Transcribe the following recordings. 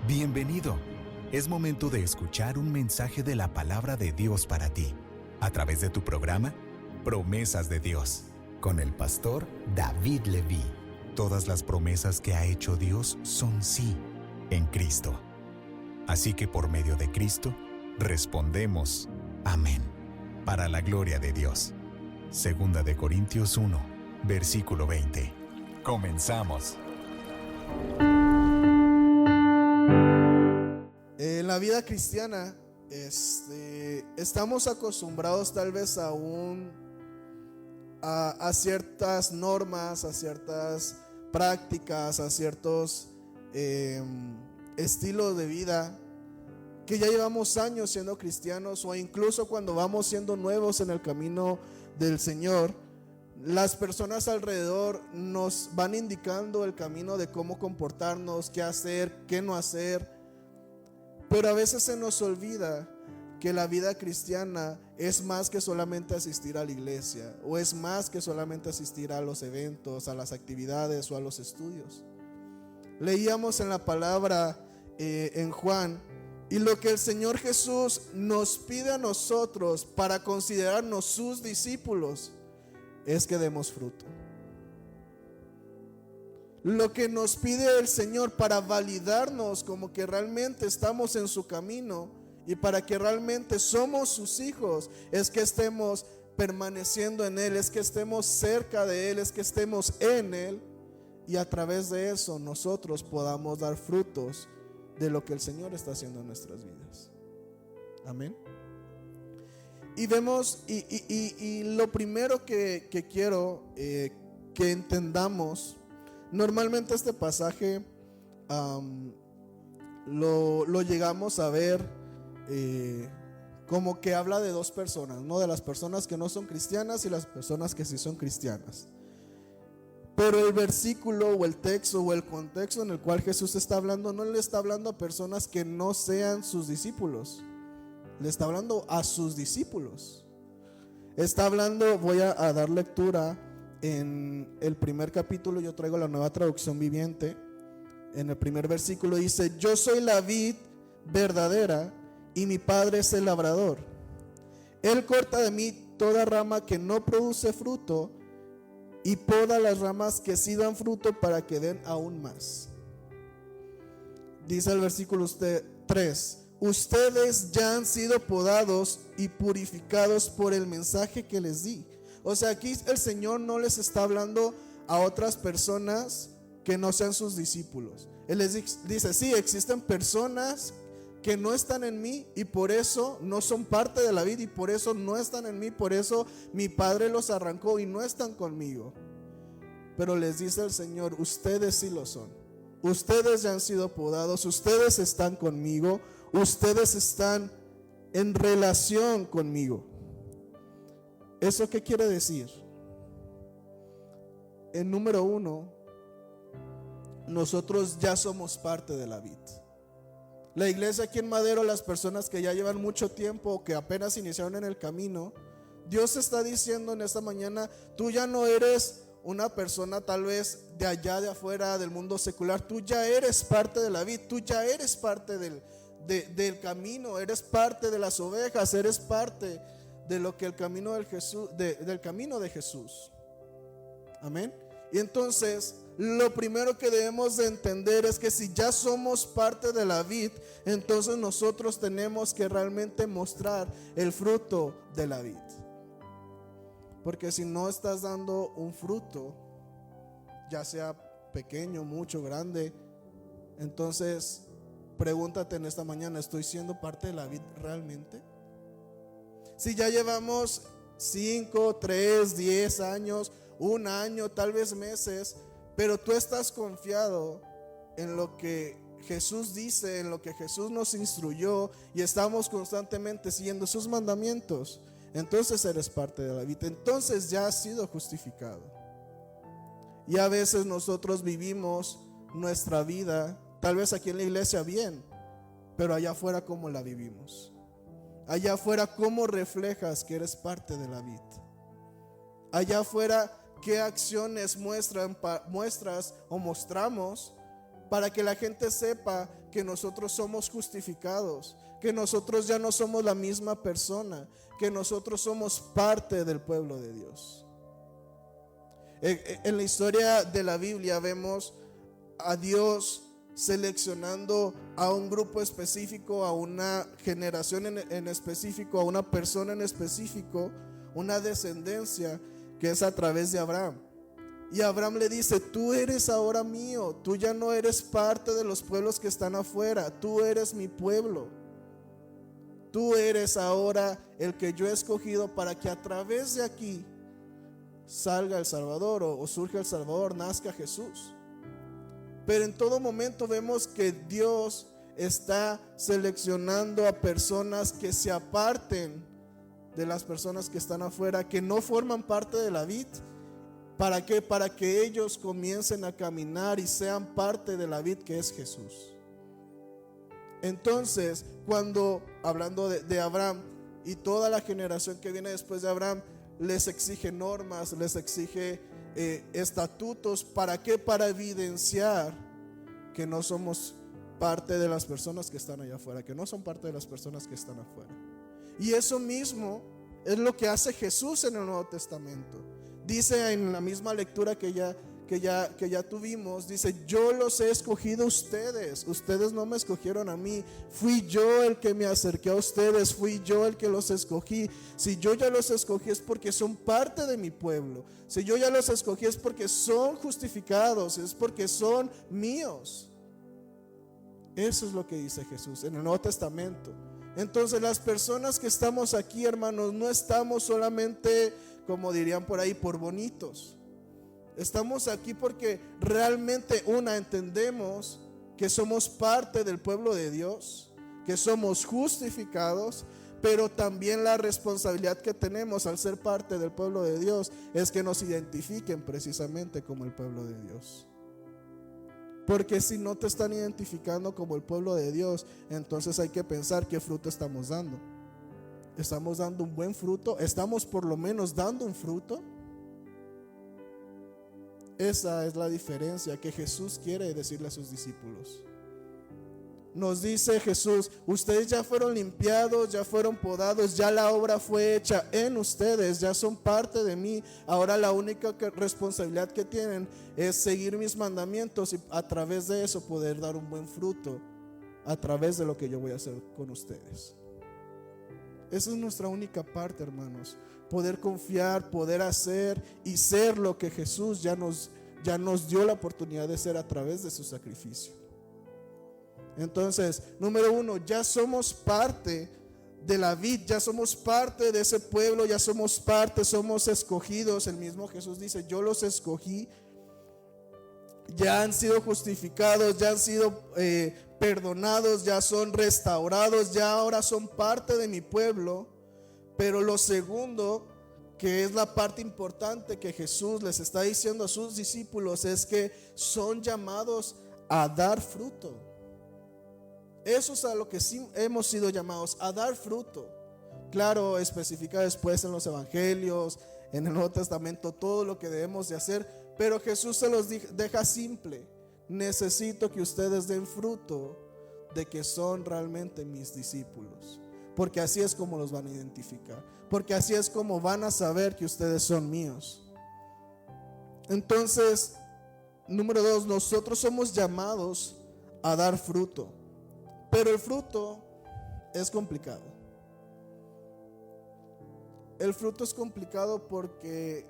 Bienvenido. Es momento de escuchar un mensaje de la palabra de Dios para ti, a través de tu programa Promesas de Dios, con el pastor David Leví. Todas las promesas que ha hecho Dios son sí en Cristo. Así que por medio de Cristo, respondemos amén, para la gloria de Dios. Segunda de Corintios 1, versículo 20. Comenzamos. En la vida cristiana, estamos acostumbrados tal vez aún a ciertas normas, a ciertas prácticas, a ciertos estilos de vida que ya llevamos años siendo cristianos, o incluso cuando vamos siendo nuevos en el camino del Señor, las personas alrededor nos van indicando el camino de cómo comportarnos, qué hacer, qué no hacer. Pero a veces se nos olvida que la vida cristiana es más que solamente asistir a la iglesia, o es más que solamente asistir a los eventos, a las actividades o a los estudios. Leíamos en la palabra en Juan, y lo que el Señor Jesús nos pide a nosotros para considerarnos sus discípulos es que demos fruto. Lo que nos pide el Señor para validarnos como que realmente estamos en su camino y para que realmente somos sus hijos es que estemos permaneciendo en Él, es que estemos cerca de Él, es que estemos en Él, y a través de eso nosotros podamos dar frutos de lo que el Señor está haciendo en nuestras vidas. Amén. Y vemos, y lo primero que quiero que entendamos, normalmente este pasaje lo llegamos a ver como que habla de dos personas, ¿no? De las personas que no son cristianas y las personas que sí son cristianas. Pero el versículo o el texto o el contexto en el cual Jesús está hablando no le está hablando a personas que no sean sus discípulos. Le está hablando a sus discípulos. Está hablando, voy a dar lectura en el primer capítulo. Yo traigo la Nueva Traducción Viviente. En el primer versículo dice: yo soy la vid verdadera y mi Padre es el labrador. Él corta de mí toda rama que no produce fruto y poda las ramas que sí dan fruto para que den aún más. Dice el versículo 3: ustedes ya han sido podados y purificados por el mensaje que les di. O sea, aquí el Señor no les está hablando a otras personas que no sean sus discípulos. Él les dice: sí, existen personas que no están en mí y por eso no son parte de la vida, y por eso no están en mí, por eso mi Padre los arrancó y no están conmigo. Pero les dice el Señor: ustedes sí lo son. Ustedes ya han sido podados, ustedes están conmigo, ustedes están en relación conmigo. ¿Eso qué quiere decir? En número 1, nosotros ya somos parte de la vid. La iglesia aquí en Madero, las personas que ya llevan mucho tiempo o que apenas iniciaron en el camino, Dios está diciendo en esta mañana: tú ya no eres una persona tal vez de allá de afuera del mundo secular, tú ya eres parte de la vid, tú ya eres parte del camino, eres parte de las ovejas, eres parte de lo que el camino del camino de Jesús. Amén. Y entonces lo primero que debemos de entender es que si ya somos parte de la vid, entonces nosotros tenemos que realmente mostrar el fruto de la vid. Porque si no estás dando un fruto, ya sea pequeño, mucho, grande, entonces pregúntate en esta mañana: ¿estoy siendo parte de la vid realmente? Si ya llevamos 5, 3, 10 años, un año, tal vez meses, pero tú estás confiado en lo que Jesús dice, en lo que Jesús nos instruyó, y estamos constantemente siguiendo sus mandamientos, entonces eres parte de la vida, entonces ya has sido justificado. Y a veces nosotros vivimos nuestra vida, tal vez aquí en la iglesia bien, pero allá afuera ¿cómo la vivimos? Allá afuera ¿cómo reflejas que eres parte de la vida? Allá afuera ¿qué acciones muestras o mostramos para que la gente sepa que nosotros somos justificados, que nosotros ya no somos la misma persona, que nosotros somos parte del pueblo de Dios. En la historia de la Biblia vemos a Dios seleccionando a un grupo específico, a una generación en específico, a una persona en específico, una descendencia que es a través de Abraham. Y Abraham le dice: tú eres ahora mío, tú ya no eres parte de los pueblos que están afuera, tú eres mi pueblo. Tú eres ahora el que yo he escogido para que a través de aquí salga el Salvador, o surja el Salvador, nazca Jesús. Pero en todo momento vemos que Dios está seleccionando a personas que se aparten de las personas que están afuera, que no forman parte de la vid. ¿Para qué? Para que ellos comiencen a caminar y sean parte de la vid, que es Jesús. Entonces, cuando hablando de Abraham y toda la generación que viene después de Abraham, les exige normas, les exige estatutos. ¿Para qué? Para evidenciar que no somos parte de las personas que están allá afuera, que no son parte de las personas que están afuera. Y eso mismo es lo que hace Jesús en el Nuevo Testamento. Dice en la misma lectura que ya tuvimos, dice: yo los he escogido a ustedes, ustedes no me escogieron a mí, fui yo el que me acerqué a ustedes, fui yo el que los escogí. Si yo ya los escogí es porque son parte de mi pueblo, si yo ya los escogí es porque son justificados, es porque son míos. Eso es lo que dice Jesús en el Nuevo Testamento. Entonces las personas que estamos aquí, hermanos, no estamos solamente, como dirían por ahí, por bonitos. Estamos aquí porque realmente entendemos que somos parte del pueblo de Dios, que somos justificados, pero también la responsabilidad que tenemos al ser parte del pueblo de Dios es que nos identifiquen precisamente como el pueblo de Dios. Porque si no te están identificando como el pueblo de Dios, entonces hay que pensar qué fruto estamos dando. ¿Estamos dando un buen fruto? ¿Estamos por lo menos dando un fruto? Esa es la diferencia que Jesús quiere decirle a sus discípulos. Nos dice Jesús: ustedes ya fueron limpiados, ya fueron podados, ya la obra fue hecha en ustedes, ya son parte de mí. Ahora la única responsabilidad que tienen es seguir mis mandamientos y a través de eso poder dar un buen fruto, a través de lo que yo voy a hacer con ustedes. Esa es nuestra única parte, hermanos. Poder confiar, poder hacer y ser lo que Jesús ya nos dio la oportunidad de ser a través de su sacrificio. Entonces, número 1, ya somos parte de la vid, ya somos parte de ese pueblo, ya somos parte, somos escogidos. El mismo Jesús dice: yo los escogí. Ya han sido justificados, ya han sido perdonados, ya son restaurados, ya ahora son parte de mi pueblo. Pero lo segundo, que es la parte importante que Jesús les está diciendo a sus discípulos, es que son llamados a dar fruto. Eso es a lo que sí hemos sido llamados, a dar fruto. Claro, especifica después en los evangelios, en el Nuevo Testamento, todo lo que debemos de hacer, pero Jesús se los deja simple: necesito que ustedes den fruto de que son realmente mis discípulos, porque así es como los van a identificar, porque así es como van a saber que ustedes son míos. Entonces, número 2, nosotros somos llamados a dar fruto, pero el fruto es complicado. El fruto es complicado porque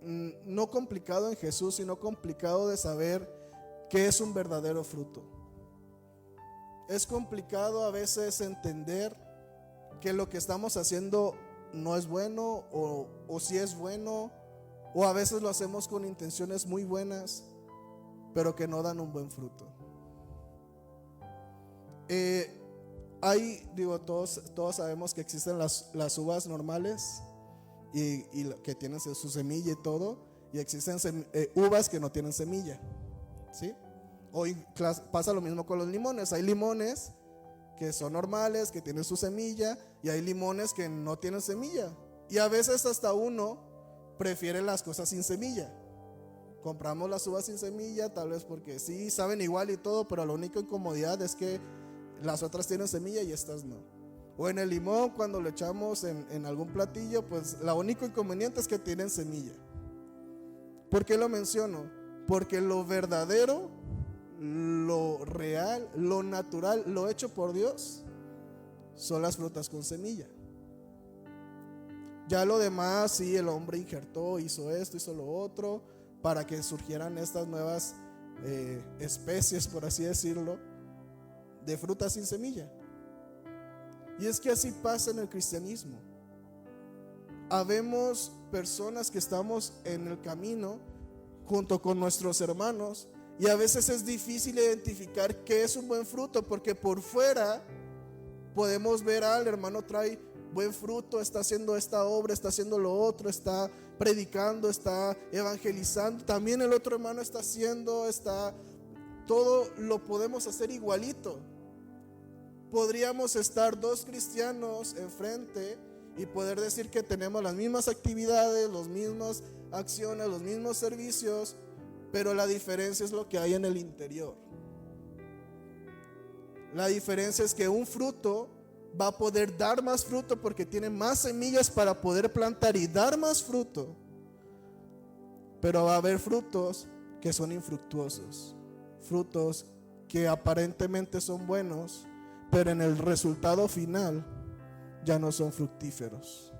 no complicado en Jesús, sino complicado de saber qué es un verdadero fruto. Es complicado a veces entender que lo que estamos haciendo no es bueno, o si es bueno, o a veces lo hacemos con intenciones muy buenas, pero que no dan un buen fruto. Todos sabemos que existen las uvas normales y que tienen su semilla y todo, y existen uvas que no tienen semilla, ¿sí? Hoy pasa lo mismo con los limones. Hay limones que son normales, que tienen su semilla, y hay limones que no tienen semilla, y a veces hasta uno prefiere las cosas sin semilla. Compramos las uvas sin semilla, tal vez porque sí, saben igual y todo, pero la única incomodidad es que las otras tienen semilla y estas no. O en el limón, cuando lo echamos en algún platillo, pues la único inconveniente es que tienen semilla. ¿Por qué lo menciono? Porque lo verdadero, lo real, lo natural, lo hecho por Dios, son las frutas con semilla. Ya lo demás, sí, el hombre injertó, hizo esto, hizo lo otro, para que surgieran estas nuevas especies, por así decirlo, de frutas sin semilla. Y es que así pasa en el cristianismo. Habemos personas que estamos en el camino junto con nuestros hermanos, y a veces es difícil identificar qué es un buen fruto, porque por fuera podemos ver al hermano trae buen fruto, está haciendo esta obra, está haciendo lo otro, está predicando, está evangelizando. También el otro hermano está haciendo, todo lo podemos hacer igualito. Podríamos estar dos cristianos enfrente y poder decir que tenemos las mismas actividades, las mismas acciones, los mismos servicios, pero la diferencia es lo que hay en el interior. La diferencia es que un fruto va a poder dar más fruto porque tiene más semillas para poder plantar y dar más fruto, pero va a haber frutos que son infructuosos, frutos que aparentemente son buenos, pero en el resultado final ya no son fructíferos.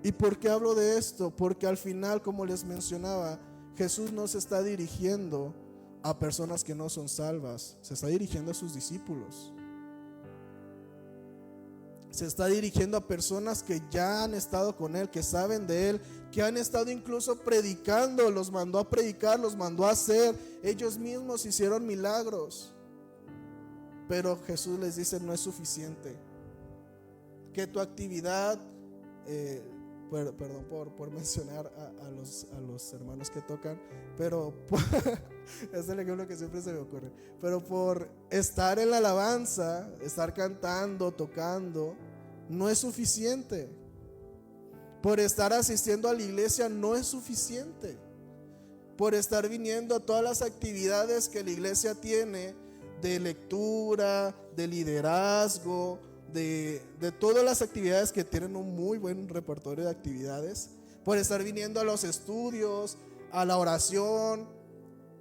¿Y por qué hablo de esto? Porque al final, como les mencionaba, Jesús no se está dirigiendo a personas que no son salvas, se está dirigiendo a sus discípulos. Se está dirigiendo a personas que ya han estado con Él, que saben de Él, que han estado incluso predicando, los mandó a predicar, los mandó a hacer, ellos mismos hicieron milagros. Pero Jesús les dice: no es suficiente. Que tu actividad, perdón por mencionar a los hermanos que tocan, pero es el ejemplo que siempre se me ocurre. Pero por estar en la alabanza, estar cantando, tocando, no es suficiente. Por estar asistiendo a la iglesia no es suficiente. Por estar viniendo a todas las actividades que la iglesia tiene, de lectura, de liderazgo, de todas las actividades que tienen un muy buen repertorio de actividades, por estar viniendo a los estudios, a la oración,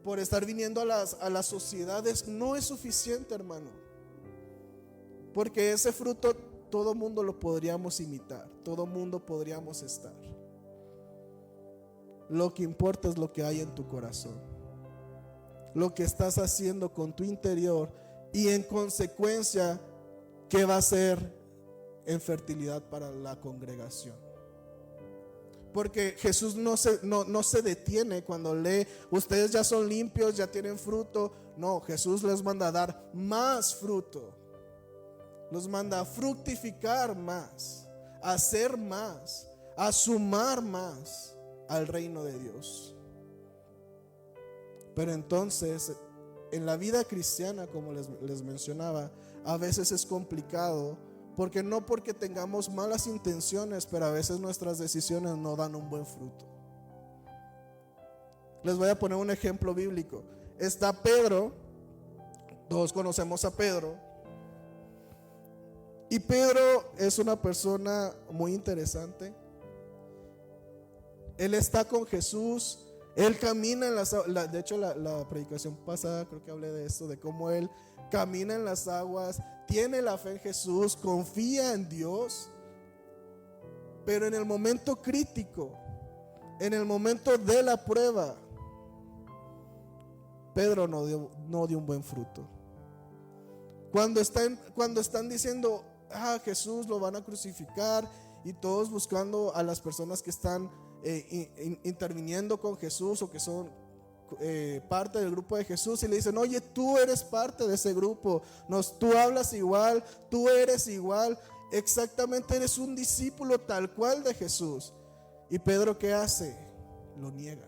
por estar viniendo a las sociedades, no es suficiente, hermano. Porque ese fruto todo mundo lo podríamos imitar, todo mundo podríamos estar. Lo que importa es lo que hay en tu corazón, lo que estás haciendo con tu interior, y en consecuencia ¿qué va a ser en fertilidad para la congregación? Porque Jesús no se detiene cuando lee: ustedes ya son limpios, ya tienen fruto. No, Jesús les manda a dar más fruto, los manda a fructificar más, a hacer más, a sumar más al reino de Dios. Pero entonces, en la vida cristiana, como les mencionaba, a veces es complicado, porque no porque tengamos malas intenciones, pero a veces nuestras decisiones no dan un buen fruto. Les voy a poner un ejemplo bíblico. Está Pedro, todos conocemos a Pedro, y Pedro es una persona muy interesante. Él está con Jesús, él camina en las aguas. De hecho, la predicación pasada creo que hablé de esto, de cómo él camina en las aguas, tiene la fe en Jesús, confía en Dios. Pero en el momento crítico, en el momento de la prueba, Pedro no dio un buen fruto. Cuando están diciendo: Jesús lo van a crucificar, y todos buscando a las personas que están interviniendo con Jesús o que son parte del grupo de Jesús, y le dicen: oye, tú eres parte de ese grupo, tú hablas igual, tú eres igual, exactamente, eres un discípulo tal cual de Jesús. Y Pedro, ¿qué hace? Lo niega.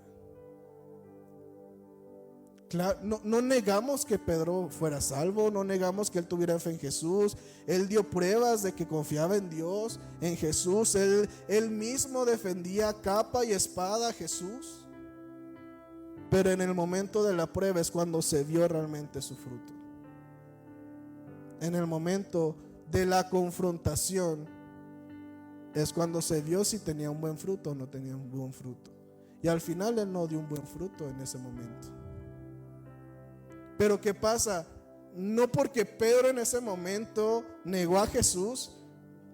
Claro, no negamos que Pedro fuera salvo, no negamos que él tuviera fe en Jesús. Él dio pruebas de que confiaba en Dios, en Jesús. Él mismo defendía capa y espada a Jesús. Pero en el momento de la prueba es cuando se vio realmente su fruto. En el momento de la confrontación es cuando se vio si tenía un buen fruto o no tenía un buen fruto. Y al final él no dio un buen fruto en ese momento. Pero ¿qué pasa? No porque Pedro en ese momento negó a Jesús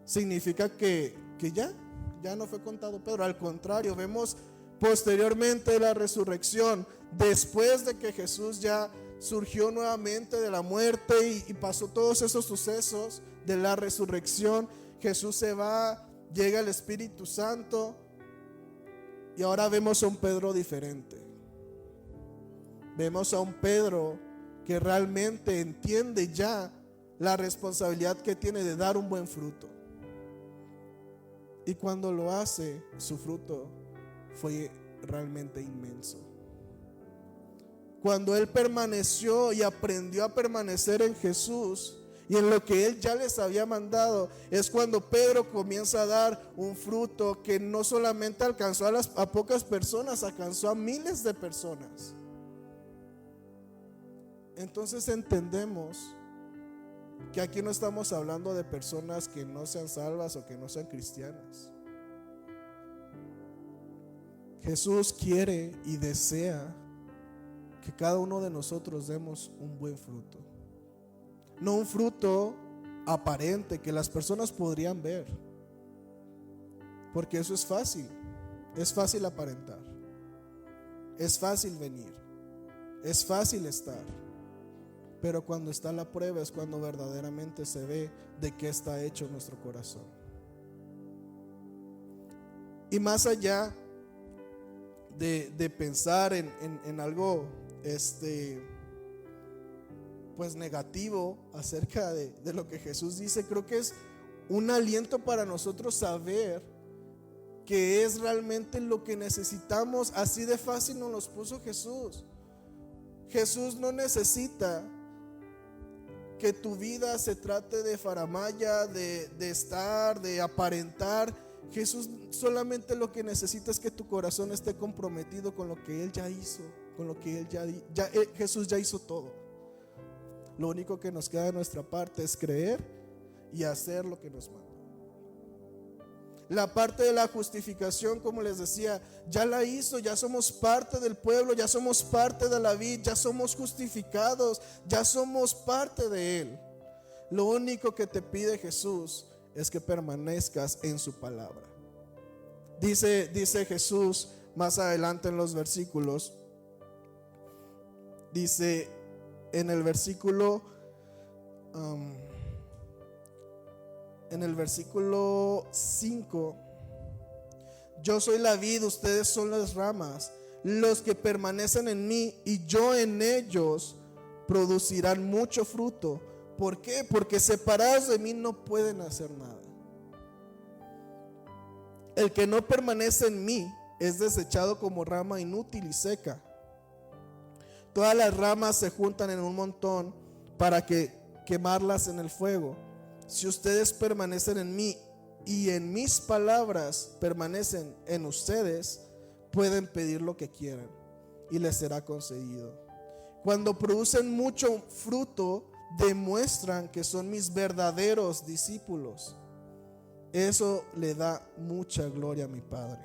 significa que ya no fue contado Pedro. Al contrario, vemos posteriormente la resurrección, después de que Jesús ya surgió nuevamente de la muerte y pasó todos esos sucesos de la resurrección. Jesús se va, llega el Espíritu Santo y ahora vemos a un Pedro diferente. Vemos a un Pedro que realmente entiende ya la responsabilidad que tiene de dar un buen fruto. Y cuando lo hace, su fruto fue realmente inmenso. Cuando él permaneció y aprendió a permanecer en Jesús y en lo que él ya les había mandado, es cuando Pedro comienza a dar un fruto que no solamente alcanzó a pocas personas, alcanzó a miles de personas. Entonces entendemos que aquí no estamos hablando de personas que no sean salvas o que no sean cristianas. Jesús quiere y desea que cada uno de nosotros demos un buen fruto. No un fruto aparente que las personas podrían ver, porque eso es fácil aparentar, es fácil venir, es fácil estar. Pero cuando está la prueba es cuando verdaderamente se ve de qué está hecho nuestro corazón. Y más allá de pensar en algo pues negativo acerca de lo que Jesús dice, creo que es un aliento para nosotros saber que es realmente lo que necesitamos. Así de fácil nos los puso Jesús. Jesús no necesita que tu vida se trate de faramaya, de estar, de aparentar. Jesús solamente lo que necesita es que tu corazón esté comprometido con lo que Él ya hizo, con lo que Jesús ya hizo todo. Lo único que nos queda de nuestra parte es creer y hacer lo que nos manda. La parte de la justificación, como les decía, ya la hizo, ya somos parte del pueblo, ya somos parte de la vid, ya somos justificados, ya somos parte de Él. Lo único que te pide Jesús es que permanezcas en su palabra. Dice Jesús más adelante en los versículos, dice en el versículo 5: yo soy la vid, ustedes son las ramas. Los que permanecen en mí y yo en ellos producirán mucho fruto. ¿Por qué? Porque separados de mí no pueden hacer nada. El que no permanece en mí es desechado como rama inútil y seca. Todas las ramas se juntan en un montón para quemarlas en el fuego. Si ustedes permanecen en mí y en mis palabras permanecen en ustedes, pueden pedir lo que quieran y les será concedido. Cuando producen mucho fruto, demuestran que son mis verdaderos discípulos. Eso le da mucha gloria a mi Padre.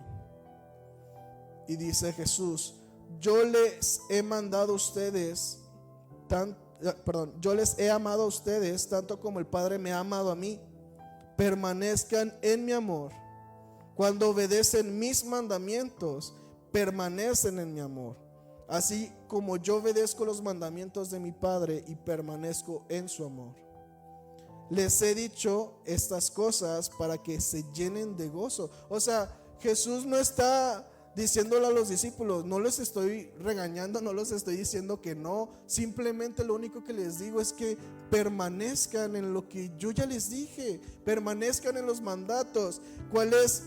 Y dice Jesús: yo les he amado a ustedes tanto como el Padre me ha amado a mí. Permanezcan en mi amor. Cuando obedecen mis mandamientos, permanecen en mi amor, así como yo obedezco los mandamientos de mi Padre y permanezco en su amor. Les he dicho estas cosas para que se llenen de gozo. O sea, Jesús no está diciéndole a los discípulos: no les estoy regañando, no les estoy diciendo que no. Simplemente lo único que les digo es que permanezcan en lo que yo ya les dije, permanezcan en los mandatos. ¿Cuál es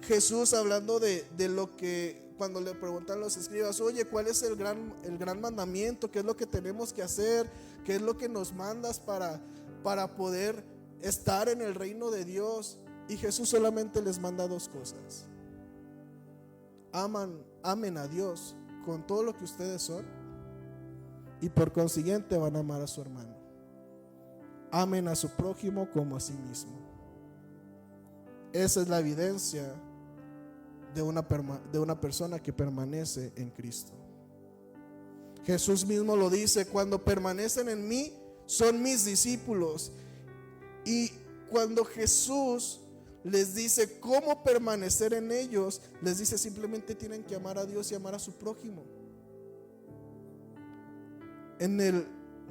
Jesús hablando de lo que cuando le preguntan a los escribas, oye, ¿cuál es el gran mandamiento? ¿Qué es lo que tenemos que hacer? ¿Qué es lo que nos mandas para poder estar en el reino de Dios? Y Jesús solamente les manda dos cosas: amen a Dios con todo lo que ustedes son, y por consiguiente van a amar a su hermano. Amen a su prójimo como a sí mismo. Esa es la evidencia de una persona que permanece en Cristo. Jesús mismo lo dice: cuando permanecen en mí, son mis discípulos. Y cuando Jesús les dice cómo permanecer en ellos, les dice simplemente tienen que amar a Dios y amar a su prójimo.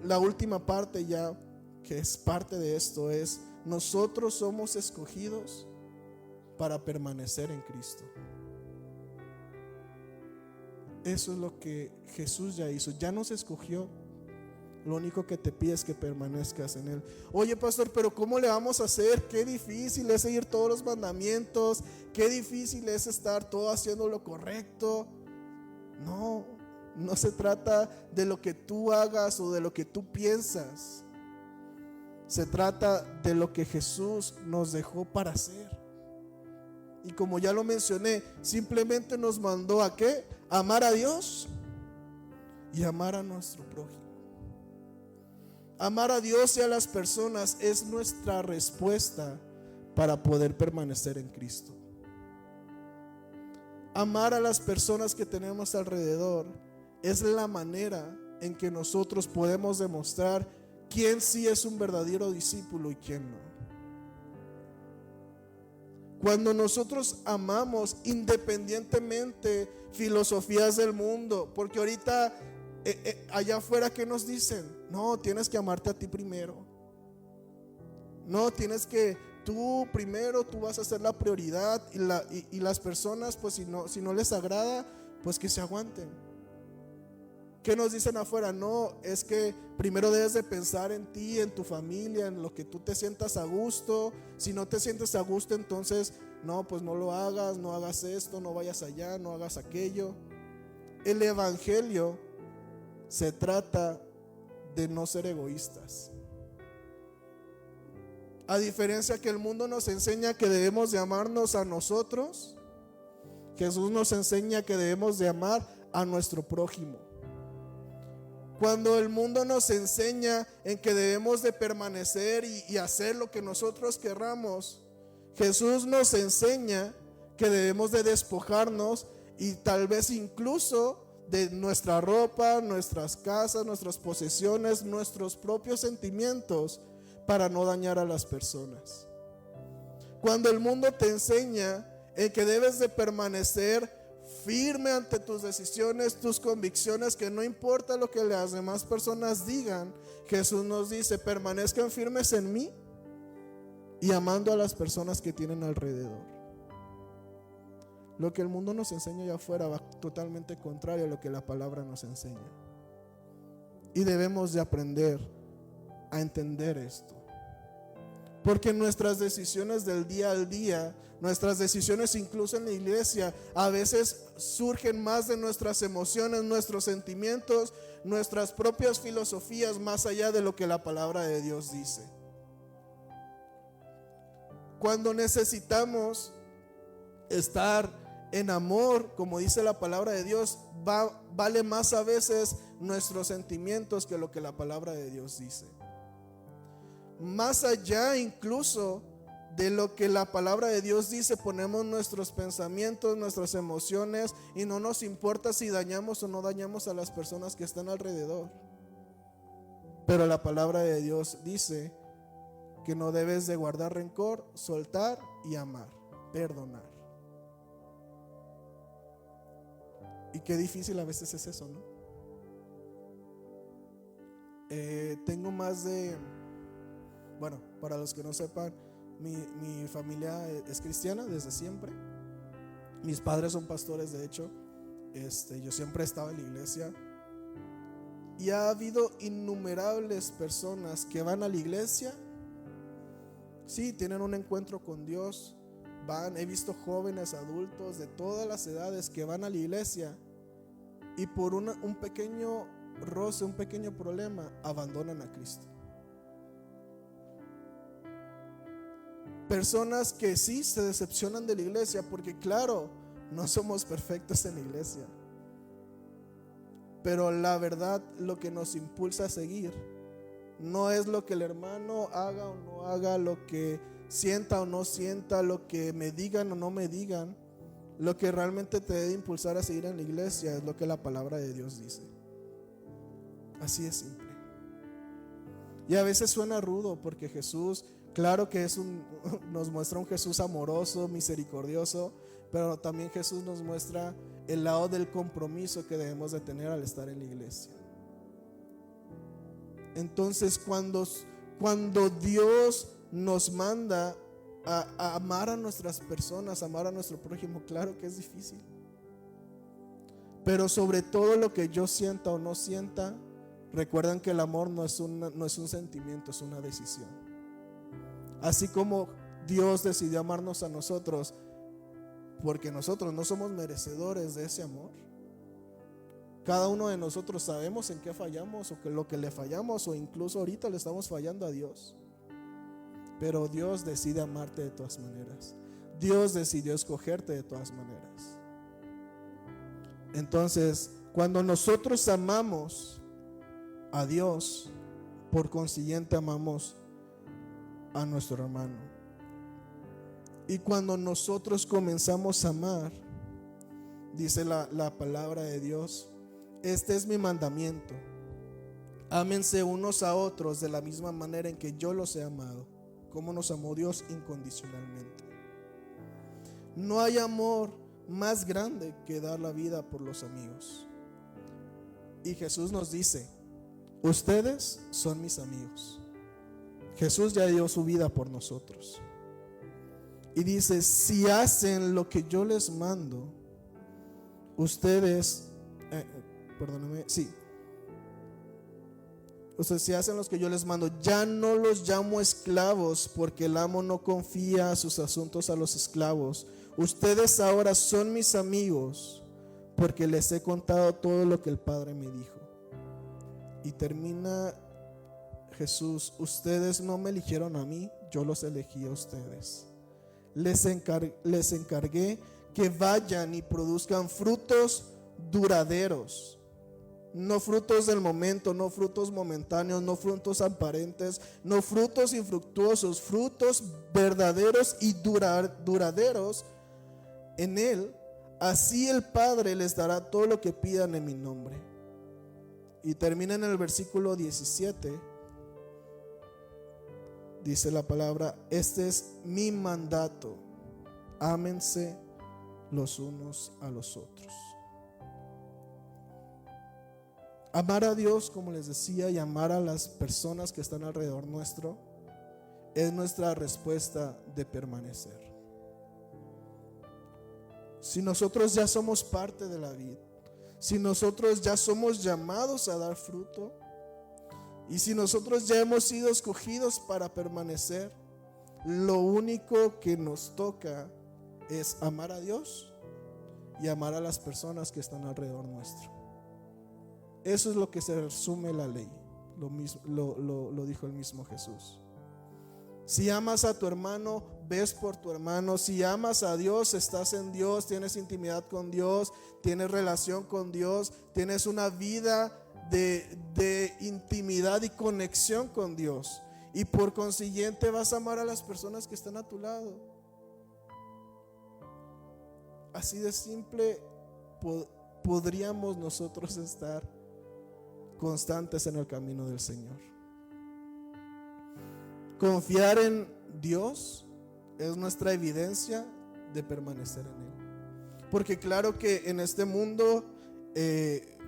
La última parte ya, que es parte de esto, es: nosotros somos escogidos para permanecer en Cristo. Eso es lo que Jesús ya hizo, ya nos escogió. Lo único que te pide es que permanezcas en Él. Oye, pastor, pero ¿cómo le vamos a hacer? Qué difícil es seguir todos los mandamientos, qué difícil es estar todo haciendo lo correcto. No se trata de lo que tú hagas o de lo que tú piensas. Se trata de lo que Jesús nos dejó para hacer. Y como ya lo mencioné, simplemente nos mandó ¿a qué? Amar a Dios y amar a nuestro prójimo. Amar a Dios y a las personas es nuestra respuesta para poder permanecer en Cristo. Amar a las personas que tenemos alrededor es la manera en que nosotros podemos demostrar quién sí es un verdadero discípulo y quién no. Cuando nosotros amamos independientemente filosofías del mundo, porque ahorita allá afuera, ¿qué nos dicen? No, tienes que amarte a ti primero. No, tienes que tú primero, tú vas a ser la prioridad, y las personas, pues si no les agrada, pues que se aguanten. ¿Qué nos dicen afuera? No, es que primero debes de pensar en ti, en tu familia, en lo que tú te sientas a gusto. Si no te sientes a gusto, entonces no, pues no lo hagas, no hagas esto, no vayas allá, no hagas aquello. El evangelio se trata de no ser egoístas. A diferencia que el mundo nos enseña que debemos de amarnos a nosotros, Jesús nos enseña que debemos de amar a nuestro prójimo. Cuando el mundo nos enseña en que debemos de permanecer y hacer lo que nosotros querramos, Jesús nos enseña que debemos de despojarnos, y tal vez incluso de nuestra ropa, nuestras casas, nuestras posesiones, nuestros propios sentimientos, para no dañar a las personas. Cuando el mundo te enseña en que debes de permanecer firme ante tus decisiones, tus convicciones, que no importa lo que las demás personas digan, Jesús nos dice: permanezcan firmes en mí y amando a las personas que tienen alrededor. Lo que el mundo nos enseña allá afuera va totalmente contrario a lo que la palabra nos enseña, y debemos de aprender a entender esto, porque nuestras decisiones del día al día, nuestras decisiones incluso en la iglesia, a veces surgen más de nuestras emociones, nuestros sentimientos, nuestras propias filosofías, más allá de lo que la palabra de Dios dice. Cuando necesitamos estar en amor, como dice la palabra de Dios, vale más a veces nuestros sentimientos que lo que la palabra de Dios dice. Más allá incluso de lo que la palabra de Dios dice, ponemos nuestros pensamientos, nuestras emociones, y no nos importa si dañamos o no dañamos a las personas que están alrededor. Pero la palabra de Dios dice que no debes de guardar rencor, soltar y amar, perdonar. Y qué difícil a veces es eso, ¿no? Tengo más de... Bueno, para los que no sepan, mi familia es cristiana desde siempre. Mis padres son pastores, de hecho. Yo siempre he estado en la iglesia. Y ha habido innumerables personas que van a la iglesia. Sí, tienen un encuentro con Dios, he visto jóvenes, adultos de todas las edades que van a la iglesia y por un pequeño roce, un pequeño problema, abandonan a Cristo. Personas que sí se decepcionan de la iglesia porque claro, no somos perfectos en la iglesia, pero la verdad, lo que nos impulsa a seguir no es lo que el hermano haga o no haga, lo que sienta o no sienta, lo que me digan o no me digan. Lo que realmente te debe impulsar a seguir en la iglesia es lo que la palabra de Dios dice. Así de simple. Y a veces suena rudo porque Jesús, claro que nos muestra un Jesús amoroso, misericordioso, pero también Jesús nos muestra el lado del compromiso que debemos de tener al estar en la iglesia. Entonces cuando Dios nos manda a amar a nuestras personas, amar a nuestro prójimo, claro que es difícil, pero sobre todo lo que yo sienta o no sienta, recuerden que el amor no es un sentimiento, es una decisión. Así como Dios decidió amarnos a nosotros, porque nosotros no somos merecedores de ese amor. Cada uno de nosotros sabemos en qué fallamos o que lo que le fallamos, o incluso ahorita le estamos fallando a Dios. Pero Dios decide amarte de todas maneras. Dios decidió escogerte de todas maneras. Entonces, cuando nosotros amamos a Dios, por consiguiente amamos a nuestro hermano. Y cuando nosotros comenzamos a amar, dice la palabra de Dios, este es mi mandamiento: ámense unos a otros de la misma manera en que yo los he amado, como nos amó Dios incondicionalmente. No hay amor más grande que dar la vida por los amigos. Y Jesús nos dice: ustedes son mis amigos. Jesús ya dio su vida por nosotros. Y dice: si hacen lo que yo les mando, ustedes si hacen lo que yo les mando, ya no los llamo esclavos, porque el amo no confía sus asuntos a los esclavos. Ustedes ahora son mis amigos, porque les he contado todo lo que el Padre me dijo. Y termina Jesús: ustedes no me eligieron a mí, yo los elegí a ustedes. Les encargué que vayan y produzcan frutos duraderos. No frutos del momento, no frutos momentáneos, no frutos aparentes, no frutos infructuosos, frutos verdaderos y duraderos en Él. Así el Padre les dará todo lo que pidan en mi nombre. Y termina en el versículo 17. Dice la palabra: este es mi mandato, ámense los unos a los otros. Amar a Dios, como les decía, y amar a las personas que están alrededor nuestro es nuestra respuesta de permanecer. Si nosotros ya somos parte de la vid, si nosotros ya somos llamados a dar fruto, y si nosotros ya hemos sido escogidos para permanecer, lo único que nos toca es amar a Dios y amar a las personas que están alrededor nuestro. Eso es lo que se resume la ley. Lo dijo el mismo Jesús. Si amas a tu hermano, ves por tu hermano. Si amas a Dios, estás en Dios, tienes intimidad con Dios, tienes relación con Dios, tienes una vida de intimidad y conexión con Dios. Y por consiguiente vas a amar a las personas que están a tu lado. Así de simple podríamos nosotros estar constantes en el camino del Señor. Confiar en Dios es nuestra evidencia de permanecer en Él. Porque claro que en este mundo,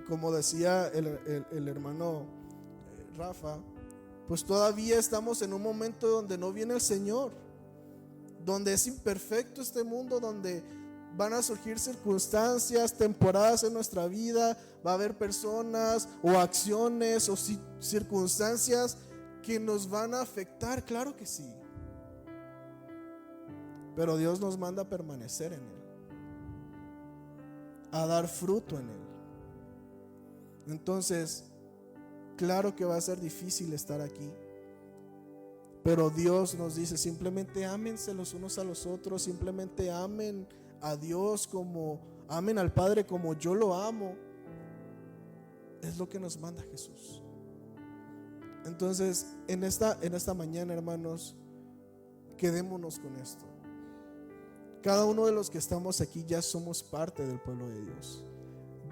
como decía el hermano Rafa, pues todavía estamos en un momento donde no viene el Señor, donde es imperfecto este mundo, donde van a surgir circunstancias, temporadas en nuestra vida, va a haber personas o acciones o circunstancias que nos van a afectar, claro que sí. pero Dios nos manda a permanecer en Él, a dar fruto en Él. Entonces, claro que va a ser difícil estar aquí, pero Dios nos dice: simplemente ámense los unos a los otros, simplemente amen a Dios como amen al Padre como yo lo amo. Es lo que nos manda Jesús. Entonces, en esta mañana, hermanos, quedémonos con esto. Cada uno de los que estamos aquí ya somos parte del pueblo de Dios.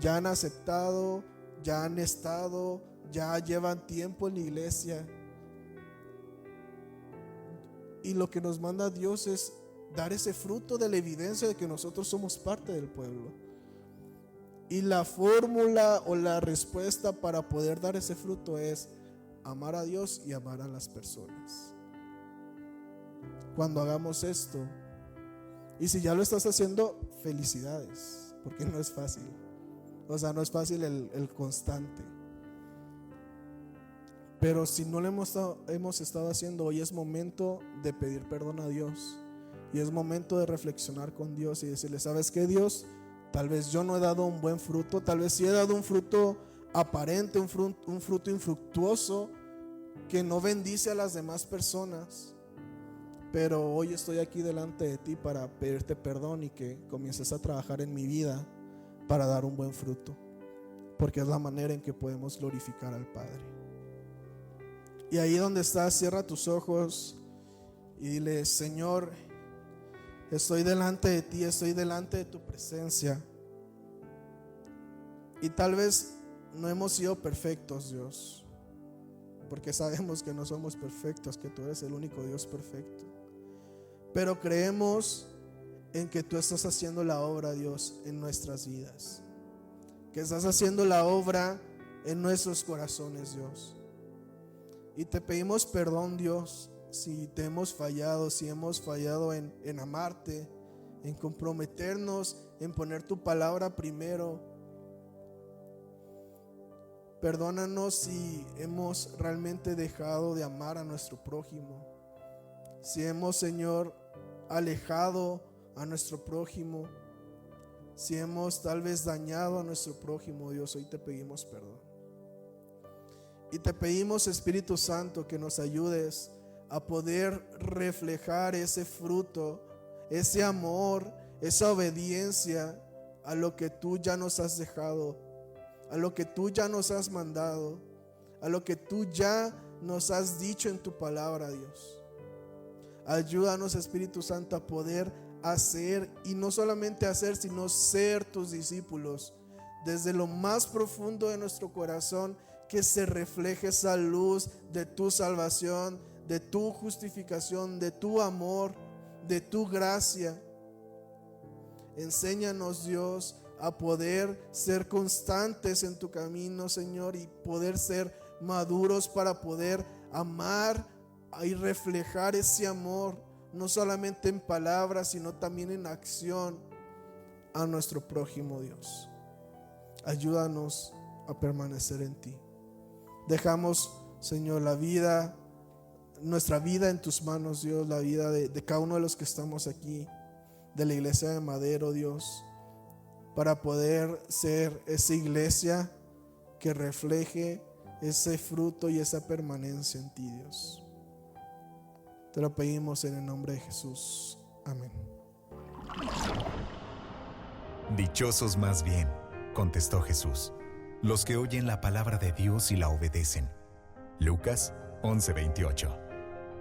Ya han aceptado, ya han estado, ya llevan tiempo en la iglesia. Y lo que nos manda Dios es dar ese fruto de la evidencia de que nosotros somos parte del pueblo. Y la fórmula o la respuesta para poder dar ese fruto es amar a Dios y amar a las personas. Cuando hagamos esto, y si ya lo estás haciendo, felicidades, porque no es fácil. O sea, no es fácil el constante. Pero si no lo hemos estado haciendo, hoy es momento de pedir perdón a Dios. Y es momento de reflexionar con Dios y decirle: ¿sabes qué, Dios? Tal vez yo no he dado un buen fruto, tal vez sí he dado un fruto aparente, un fruto infructuoso que no bendice a las demás personas. Pero hoy estoy aquí delante de ti para pedirte perdón y que comiences a trabajar en mi vida para dar un buen fruto, porque es la manera en que podemos glorificar al Padre. Y ahí donde estás, cierra tus ojos y dile: Señor, estoy delante de ti, estoy delante de tu presencia. Y tal vez no hemos sido perfectos, Dios, porque sabemos que no somos perfectos, que tú eres el único Dios perfecto. Pero creemos en que tú estás haciendo la obra, Dios, en nuestras vidas, que estás haciendo la obra en nuestros corazones, Dios. Y te pedimos perdón, Dios, si te hemos fallado, si hemos fallado en amarte, en comprometernos, en poner tu palabra primero. Perdónanos si hemos realmente dejado de amar a nuestro prójimo, si hemos, Señor, alejado a nuestro prójimo, si hemos tal vez dañado a nuestro prójimo. Dios, hoy te pedimos perdón. Y te pedimos, Espíritu Santo, que nos ayudes a poder reflejar ese fruto, ese amor, esa obediencia a lo que tú ya nos has dejado, a lo que tú ya nos has mandado, a lo que tú ya nos has dicho en tu palabra, Dios. Ayúdanos, Espíritu Santo, a poder hacer, y no solamente hacer, sino ser tus discípulos. Desde lo más profundo de nuestro corazón, que se refleje esa luz de tu salvación, de tu justificación, de tu amor, de tu gracia. Enséñanos, Dios, a poder ser constantes en tu camino, Señor, y poder ser maduros para poder amar y reflejar ese amor, no solamente en palabras, sino también en acción a nuestro prójimo, Dios. Ayúdanos a permanecer en ti. Dejamos, Señor, nuestra vida en tus manos, Dios, la vida de cada uno de los que estamos aquí, de la iglesia de Madero, Dios, para poder ser esa iglesia que refleje ese fruto y esa permanencia en ti, Dios. Te lo pedimos en el nombre de Jesús. Amén. Dichosos más bien, contestó Jesús, los que oyen la palabra de Dios y la obedecen. Lucas 11:28.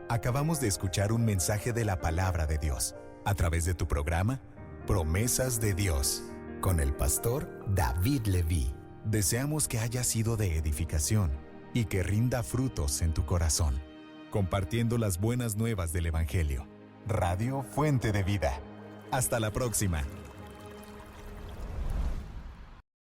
Acabamos de escuchar un mensaje de la palabra de Dios a través de tu programa Promesas de Dios con el pastor David Leví. Deseamos que haya sido de edificación y que rinda frutos en tu corazón, compartiendo las buenas nuevas del Evangelio. Radio Fuente de Vida. Hasta la próxima.